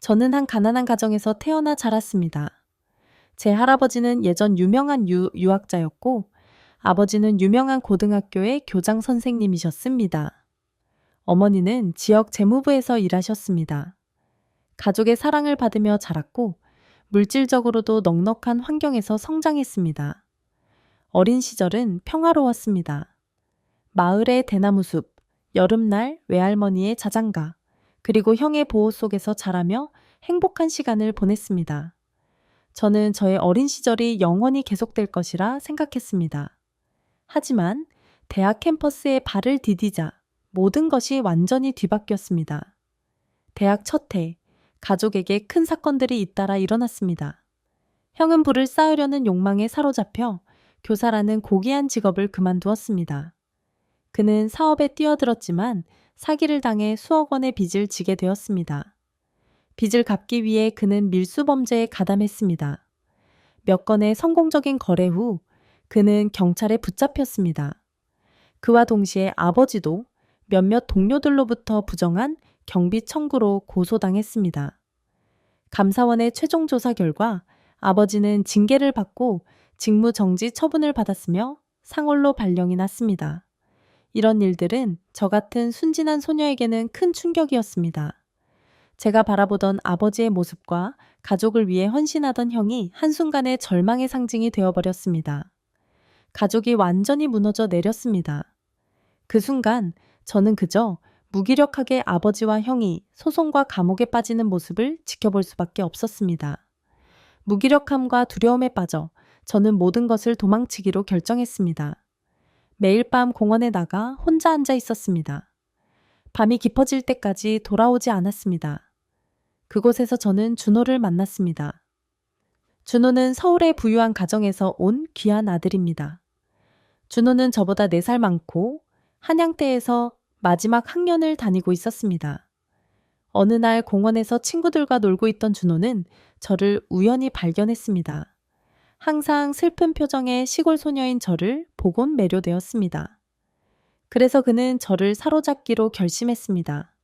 저는 한 가난한 가정에서 태어나 자랐습니다. 제 할아버지는 예전 유명한 유학자였고, 아버지는 유명한 고등학교의 교장 선생님이셨습니다. 어머니는 지역 재무부에서 일하셨습니다. 가족의 사랑을 받으며 자랐고, 물질적으로도 넉넉한 환경에서 성장했습니다. 어린 시절은 평화로웠습니다. 마을의 대나무숲, 여름날 외할머니의 자장가, 그리고 형의 보호 속에서 자라며 행복한 시간을 보냈습니다. 저는 저의 어린 시절이 영원히 계속될 것이라 생각했습니다. 하지만 대학 캠퍼스에 발을 디디자 모든 것이 완전히 뒤바뀌었습니다. 대학 첫 해, 가족에게 큰 사건들이 잇따라 일어났습니다. 형은 부를 쌓으려는 욕망에 사로잡혀 교사라는 고귀한 직업을 그만두었습니다. 그는 사업에 뛰어들었지만 사기를 당해 수억 원의 빚을 지게 되었습니다. 빚을 갚기 위해 그는 밀수범죄에 가담했습니다. 몇 건의 성공적인 거래 후 그는 경찰에 붙잡혔습니다. 그와 동시에 아버지도 몇몇 동료들로부터 부정한 경비 청구로 고소당했습니다. 감사원의 최종 조사 결과 아버지는 징계를 받고 직무정지 처분을 받았으며 상홀로 발령이 났습니다. 이런 일들은 저 같은 순진한 소녀에게는 큰 충격이었습니다. 제가 바라보던 아버지의 모습과 가족을 위해 헌신하던 형이 한순간에 절망의 상징이 되어버렸습니다. 가족이 완전히 무너져 내렸습니다. 그 순간 저는 그저 무기력하게 아버지와 형이 소송과 감옥에 빠지는 모습을 지켜볼 수밖에 없었습니다. 무기력함과 두려움에 빠져 저는 모든 것을 도망치기로 결정했습니다. 매일 밤 공원에 나가 혼자 앉아 있었습니다. 밤이 깊어질 때까지 돌아오지 않았습니다. 그곳에서 저는 준호를 만났습니다. 준호는 서울의 부유한 가정에서 온 귀한 아들입니다. 준호는 저보다 4살 많고 한양대에서 마지막 학년을 다니고 있었습니다. 어느 날 공원에서 친구들과 놀고 있던 준호는 저를 우연히 발견했습니다. 항상 슬픈 표정의 시골 소녀인 저를 보곤 매료되었습니다. 그래서 그는 저를 사로잡기로 결심했습니다.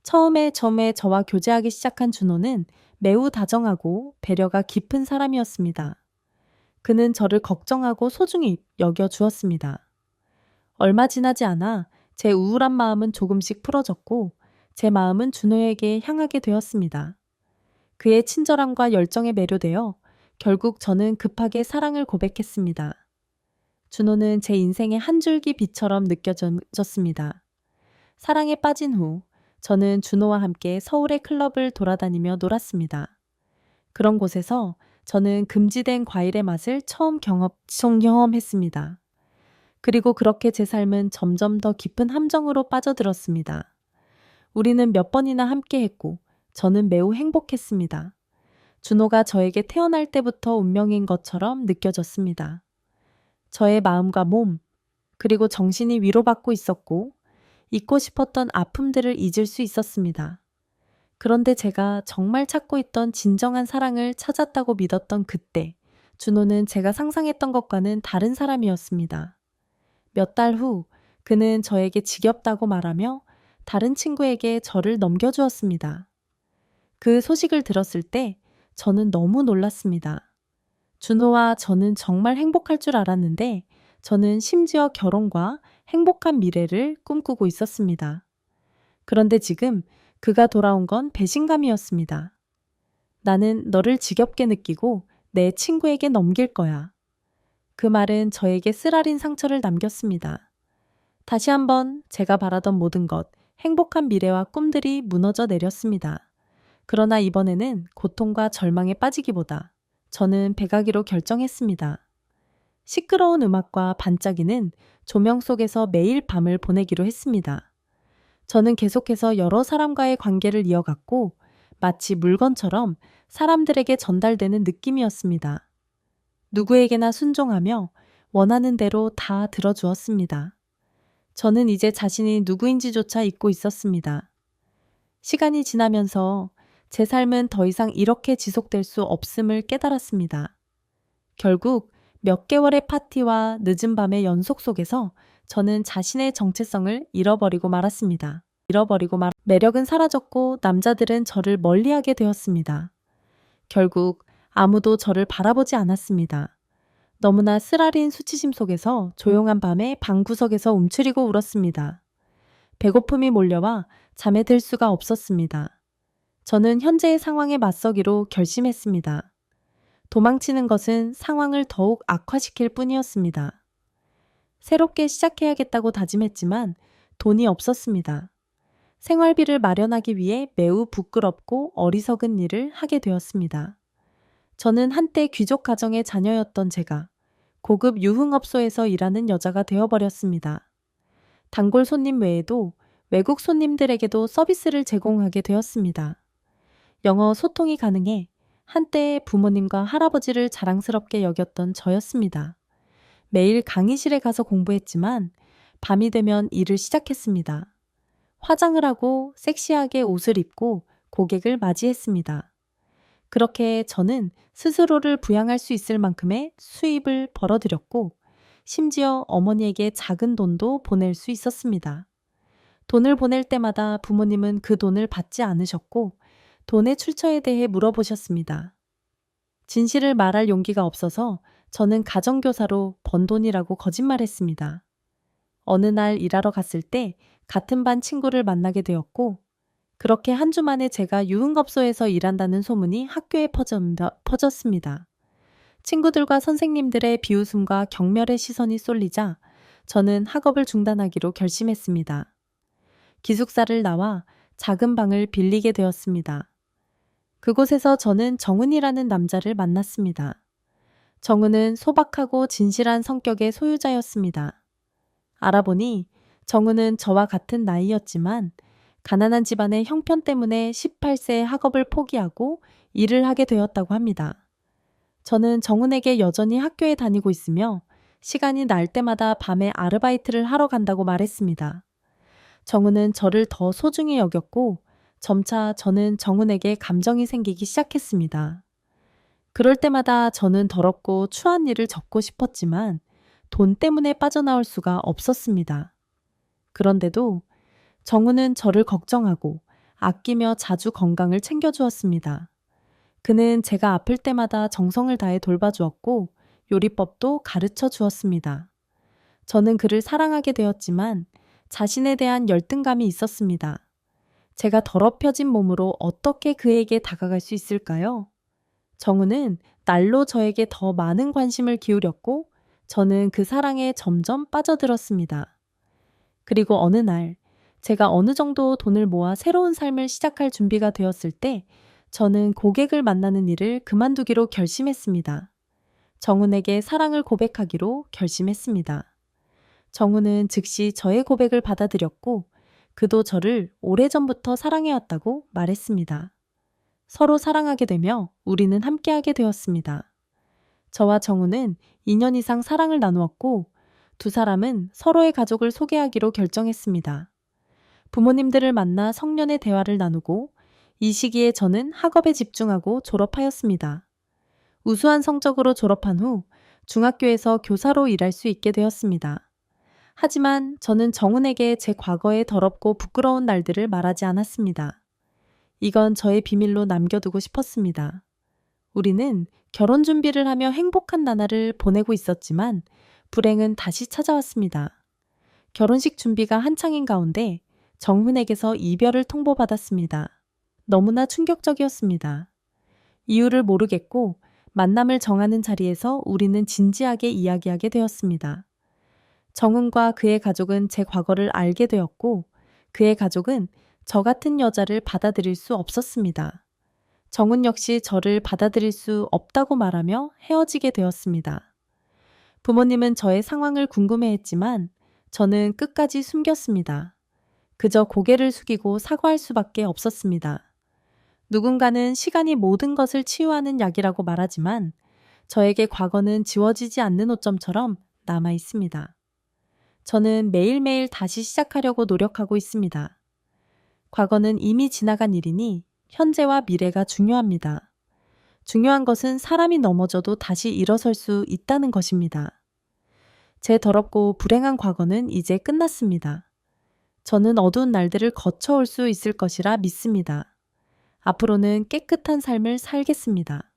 처음에 저와 교제하기 시작한 준호는 매우 다정하고 배려가 깊은 사람이었습니다. 그는 저를 걱정하고 소중히 여겨주었습니다. 얼마 지나지 않아 제 우울한 마음은 조금씩 풀어졌고 제 마음은 준호에게 향하게 되었습니다. 그의 친절함과 열정에 매료되어 결국 저는 급하게 사랑을 고백했습니다. 준호는 제 인생의 한 줄기 빛처럼 느껴졌습니다. 사랑에 빠진 후 저는 준호와 함께 서울의 클럽을 돌아다니며 놀았습니다. 그런 곳에서 저는 금지된 과일의 맛을 처음 경험했습니다. 그리고 그렇게 제 삶은 점점 더 깊은 함정으로 빠져들었습니다. 우리는 몇 번이나 함께 했고 저는 매우 행복했습니다. 준호가 저에게 태어날 때부터 운명인 것처럼 느껴졌습니다. 저의 마음과 몸, 그리고 정신이 위로받고 있었고 잊고 싶었던 아픔들을 잊을 수 있었습니다. 그런데 제가 정말 찾고 있던 진정한 사랑을 찾았다고 믿었던 그때, 준호는 제가 상상했던 것과는 다른 사람이었습니다. 몇 달 후, 그는 저에게 지겹다고 말하며 다른 친구에게 저를 넘겨주었습니다. 그 소식을 들었을 때 저는 너무 놀랐습니다. 준호와 저는 정말 행복할 줄 알았는데 저는 심지어 결혼과 행복한 미래를 꿈꾸고 있었습니다. 그런데 지금 그가 돌아온 건 배신감이었습니다. 나는 너를 지겹게 느끼고 내 친구에게 넘길 거야. 그 말은 저에게 쓰라린 상처를 남겼습니다. 다시 한번 제가 바라던 모든 것, 행복한 미래와 꿈들이 무너져 내렸습니다. 그러나 이번에는 고통과 절망에 빠지기보다 저는 배가기로 결정했습니다. 시끄러운 음악과 반짝이는 조명 속에서 매일 밤을 보내기로 했습니다. 저는 계속해서 여러 사람과의 관계를 이어갔고 마치 물건처럼 사람들에게 전달되는 느낌이었습니다. 누구에게나 순종하며 원하는 대로 다 들어주었습니다. 저는 이제 자신이 누구인지조차 잊고 있었습니다. 시간이 지나면서 제 삶은 더 이상 이렇게 지속될 수 없음을 깨달았습니다. 결국 몇 개월의 파티와 늦은 밤의 연속 속에서 저는 자신의 정체성을 잃어버리고 말았습니다. 매력은 사라졌고 남자들은 저를 멀리하게 되었습니다. 결국 아무도 저를 바라보지 않았습니다. 너무나 쓰라린 수치심 속에서 조용한 밤에 방구석에서 움츠리고 울었습니다. 배고픔이 몰려와 잠에 들 수가 없었습니다. 저는 현재의 상황에 맞서기로 결심했습니다. 도망치는 것은 상황을 더욱 악화시킬 뿐이었습니다. 새롭게 시작해야겠다고 다짐했지만 돈이 없었습니다. 생활비를 마련하기 위해 매우 부끄럽고 어리석은 일을 하게 되었습니다. 저는 한때 귀족 가정의 자녀였던 제가 고급 유흥업소에서 일하는 여자가 되어버렸습니다. 단골 손님 외에도 외국 손님들에게도 서비스를 제공하게 되었습니다. 영어 소통이 가능해 한때 부모님과 할아버지를 자랑스럽게 여겼던 저였습니다. 매일 강의실에 가서 공부했지만 밤이 되면 일을 시작했습니다. 화장을 하고 섹시하게 옷을 입고 고객을 맞이했습니다. 그렇게 저는 스스로를 부양할 수 있을 만큼의 수입을 벌어들였고 심지어 어머니에게 작은 돈도 보낼 수 있었습니다. 돈을 보낼 때마다 부모님은 그 돈을 받지 않으셨고 돈의 출처에 대해 물어보셨습니다. 진실을 말할 용기가 없어서 저는 가정교사로 번 돈이라고 거짓말했습니다. 어느 날 일하러 갔을 때 같은 반 친구를 만나게 되었고 그렇게 한 주 만에 제가 유흥업소에서 일한다는 소문이 학교에 퍼졌습니다. 친구들과 선생님들의 비웃음과 경멸의 시선이 쏠리자 저는 학업을 중단하기로 결심했습니다. 기숙사를 나와 작은 방을 빌리게 되었습니다. 그곳에서 저는 정은이라는 남자를 만났습니다. 정은은 소박하고 진실한 성격의 소유자였습니다. 알아보니 정은은 저와 같은 나이였지만 가난한 집안의 형편 때문에 18세에 학업을 포기하고 일을 하게 되었다고 합니다. 저는 정은에게 여전히 학교에 다니고 있으며 시간이 날 때마다 밤에 아르바이트를 하러 간다고 말했습니다. 정은은 저를 더 소중히 여겼고 점차 저는 정은에게 감정이 생기기 시작했습니다. 그럴 때마다 저는 더럽고 추한 일을 접고 싶었지만 돈 때문에 빠져나올 수가 없었습니다. 그런데도 정은은 저를 걱정하고 아끼며 자주 건강을 챙겨주었습니다. 그는 제가 아플 때마다 정성을 다해 돌봐주었고 요리법도 가르쳐 주었습니다. 저는 그를 사랑하게 되었지만 자신에 대한 열등감이 있었습니다. 제가 더럽혀진 몸으로 어떻게 그에게 다가갈 수 있을까요? 정우는 날로 저에게 더 많은 관심을 기울였고 저는 그 사랑에 점점 빠져들었습니다. 그리고 어느 날 제가 어느 정도 돈을 모아 새로운 삶을 시작할 준비가 되었을 때 저는 고객을 만나는 일을 그만두기로 결심했습니다. 정훈에게 사랑을 고백하기로 결심했습니다. 정훈은 즉시 저의 고백을 받아들였고 그도 저를 오래전부터 사랑해왔다고 말했습니다. 서로 사랑하게 되며 우리는 함께하게 되었습니다. 저와 정훈은 2년 이상 사랑을 나누었고 두 사람은 서로의 가족을 소개하기로 결정했습니다. 부모님들을 만나 성년의 대화를 나누고 이 시기에 저는 학업에 집중하고 졸업하였습니다. 우수한 성적으로 졸업한 후 중학교에서 교사로 일할 수 있게 되었습니다. 하지만 저는 정훈에게 제 과거의 더럽고 부끄러운 날들을 말하지 않았습니다. 이건 저의 비밀로 남겨두고 싶었습니다. 우리는 결혼 준비를 하며 행복한 나날을 보내고 있었지만 불행은 다시 찾아왔습니다. 결혼식 준비가 한창인 가운데 정훈에게서 이별을 통보받았습니다. 너무나 충격적이었습니다. 이유를 모르겠고 만남을 정하는 자리에서 우리는 진지하게 이야기하게 되었습니다. 정훈과 그의 가족은 제 과거를 알게 되었고 그의 가족은 저 같은 여자를 받아들일 수 없었습니다. 정훈 역시 저를 받아들일 수 없다고 말하며 헤어지게 되었습니다. 부모님은 저의 상황을 궁금해했지만 저는 끝까지 숨겼습니다. 그저 고개를 숙이고 사과할 수밖에 없었습니다. 누군가는 시간이 모든 것을 치유하는 약이라고 말하지만 저에게 과거는 지워지지 않는 오점처럼 남아 있습니다. 저는 매일매일 다시 시작하려고 노력하고 있습니다. 과거는 이미 지나간 일이니 현재와 미래가 중요합니다. 중요한 것은 사람이 넘어져도 다시 일어설 수 있다는 것입니다. 제 더럽고 불행한 과거는 이제 끝났습니다. 저는 어두운 날들을 거쳐올 수 있을 것이라 믿습니다. 앞으로는 깨끗한 삶을 살겠습니다.